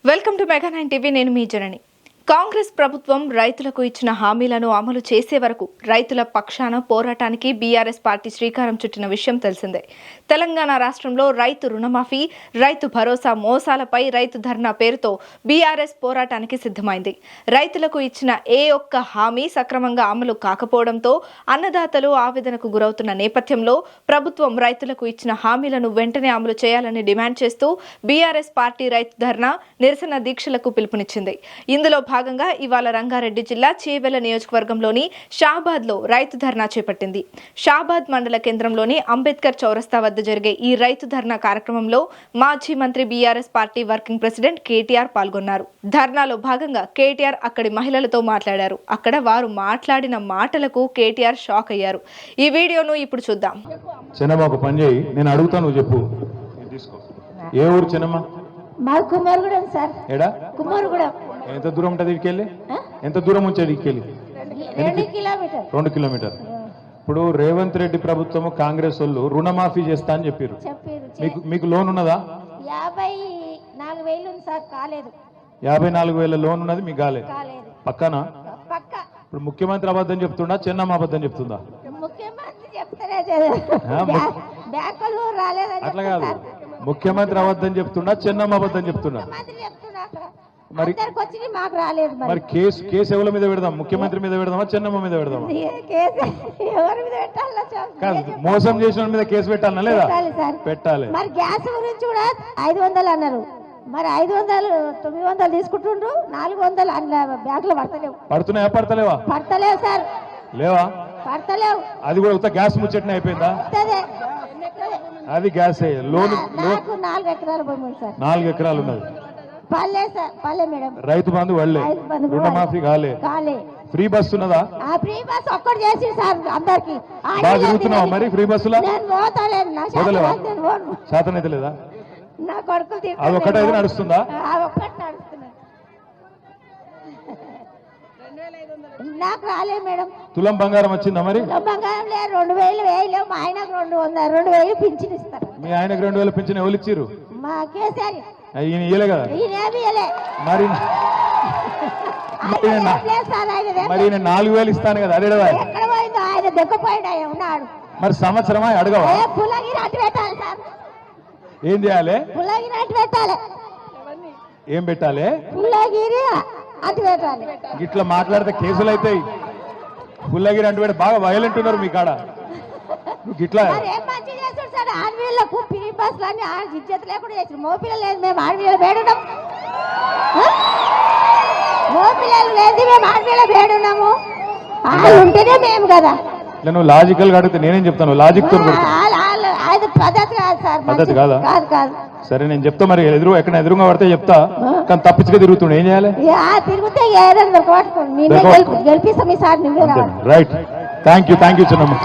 Welcome to mega 9 TV. నేను మీ జనని. కాంగ్రెస్ ప్రభుత్వం రైతులకు ఇచ్చిన హామీలను అమలు చేసే వరకు రైతుల పక్షాన పోరాటానికి బీఆర్ఎస్ పార్టీ శ్రీకారం చుట్టిన విషయం తెలిసిందే. తెలంగాణ రాష్ట్రంలో రైతు రుణమాఫీ, రైతు భరోసా మోసాలపై రైతు ధర్నా పేరుతో బీఆర్ఎస్ పోరాటానికి సిద్ధమైంది. రైతులకు ఇచ్చిన ఏ ఒక్క హామీ సక్రమంగా అమలు కాకపోవడంతో అన్నదాతలు ఆవేదనకు గురవుతున్న నేపథ్యంలో ప్రభుత్వం రైతులకు ఇచ్చిన హామీలను వెంటనే అమలు చేయాలని డిమాండ్ చేస్తూ బీఆర్ఎస్ పార్టీ రైతు ధర్నా, నిరసన దీక్షలకు పిలుపునిచ్చింది. ఇందులో భాగంగా ఇవాళ రంగారెడ్డి జిల్లా చేవెళ్ల నియోజకవర్గంలోని షాబాద్లో రైతు ధర్నా చేపట్టింది. షాబాద్ మండల కేంద్రంలోని అంబేద్కర్ చౌరస్తా వద్ద జరిగే ఈ రైతు ధర్నా కార్యక్రమంలో మాజీ మంత్రి BRS party working president KTR పాల్గొన్నారు. ధర్నాలో భాగంగా కేటీఆర్ అక్కడి మహిళలతో మాట్లాడారు. అక్కడ వారు మాట్లాడిన మాటలకు కేటీఆర్ షాక్ అయ్యారు. ఈ వీడియోను ఇప్పుడు చూద్దాం. చిన్నమ్మ ఒక పని చేయి, నేను అడుగుతాను, నువ్వు చెప్పు. ఏ ఊరు చిన్నమ్మ? మా కుమారుగూడెం సార్. ఏడా? కుమారుగూడెం. ఎంత దూరం ఉంటుంది ఇటుకెళ్ళి? ఎంత దూరం ఉంచేది ఇటుకెళ్ళి? 2 కిలోమీటర్. ఇప్పుడు రేవంత్ రెడ్డి ప్రభుత్వం కాంగ్రెస్ వాళ్ళు రుణమాఫీ చేస్తా అని చెప్పారు. మీకు లోన్ ఉన్నదా? 54,000 సార్. కాలేదు. 54,000 లోన్ ఉన్నది, మీకు కాలేదు. పక్కనా? ఇప్పుడు ముఖ్యమంత్రి అబద్ధం చెప్తుండా, చిన్నమ్మ అబద్ధం చెప్తుందా? అట్లా కాదు, ముఖ్యమంత్రి అబద్ధం చెప్తుండా, చిన్నమ్మ అబద్ధం చెప్తుండా? మరి కేసు ఎవరి మీద పెడదాం? ముఖ్యమంత్రి మీద పెడదామా, చిన్నమ్మ మీద పెడదామా? కాదు, మోసం చేసిన మీద కేసు పెట్టాలనా లేదా? పెట్టాలి. మరి గ్యాస్ గురించి కూడా 500 అన్నారు. మరి 500 900 తీసుకుంటుండ్రు, 400 బ్యాగ్ లో పడతలేవు. పడుతున్నాయా? పడతలేవా? పడతలేవు సార్. లేవా? పడతలేవు. అది కూడా గ్యాస్ ముచ్చటనే అయిపోయిందా? అది గ్యాస్ లోన్ 4 ఎకరాలు భూమి సార్. 4 ఎకరాలు ఉన్నది. పల్లె సార్, పల్లె మేడం. రైతు బంధు వాళ్ళే, రుణమాఫీ కాలే. ఫ్రీ బస్ ఉన్నదా? ఫ్రీ బస్ ఒక్కటి చేసి సార్ అందరికి. బాగా తిరుగుతున్నావా మరి ఫ్రీ బస్సులో? శాతం అయితే లేదా? నా కొడుకులు అది ఒక్కటైతే నడుస్తుందా? నాకు రాలేదు మేడం. తులం బంగారం వచ్చిందా మరి? బంగారం లేదు. 2,000 వేయలేవు. మా ఆయనకు 200 పింఛన్ ఇస్తారు. మీ ఆయనకు 2,000 పింఛన్ ఎవరు ఇచ్చిర్రు? మా కేసీఆర్. ఈయన ఇయ్యలే కదా? మరి మరి ఈయన 4,000 ఇస్తాను కదా, అదే కదా? ఎక్కడ పోయిందో ఆయన దెక్కపోయినా ఉన్నాడు. మరి సంవత్సరమా అడగవా? పుల్లగిరి అటు పెట్టాలి సార్. ఏం చేయాలి? పుల్లగిరి అటు పెట్టాలి. ఏం పెట్టాలి? పుల్లగిరి అటు పెట్టాలి. ఇట్లా మాట్లాడితే కేసులు అవుతాయి. పుల్లగిరి అంటే బాగా వైలెంట్ ఉన్నారు మీ కాడ. ఇట్లా ఏం మంచి చేస్తారు సార్. ఆడపిల్లలకు ఫ్రీ బస్ అని ఇజ్జత్ లేకుండా చేస్తారు. మోపిల్లలు లేదు, మేము ఆడపిల్లలు వేడున్నాం. మోపిల్లలు లేదు, మేము ఆడపిల్లలు వేడున్నాము. ఉంటేనే మేము కదా. నువ్వు లాజికల్ గా అడిగితే నేనేం చెప్తాను? లాజిక్ తో పద్ధతి కాదు సార్. పద్ధతి కాదా? కాదు. సరే నేను చెప్తా. మరి ఎక్కడ ఎదురుగా పడితే చెప్తా, కానీ తప్పించుగా తిరుగుతుండే ఏం చేయాలి? తిరిగితే గెలిపిస్తాం ఈసారి. రైట్. థ్యాంక్ యూ చిన్నమ్మ.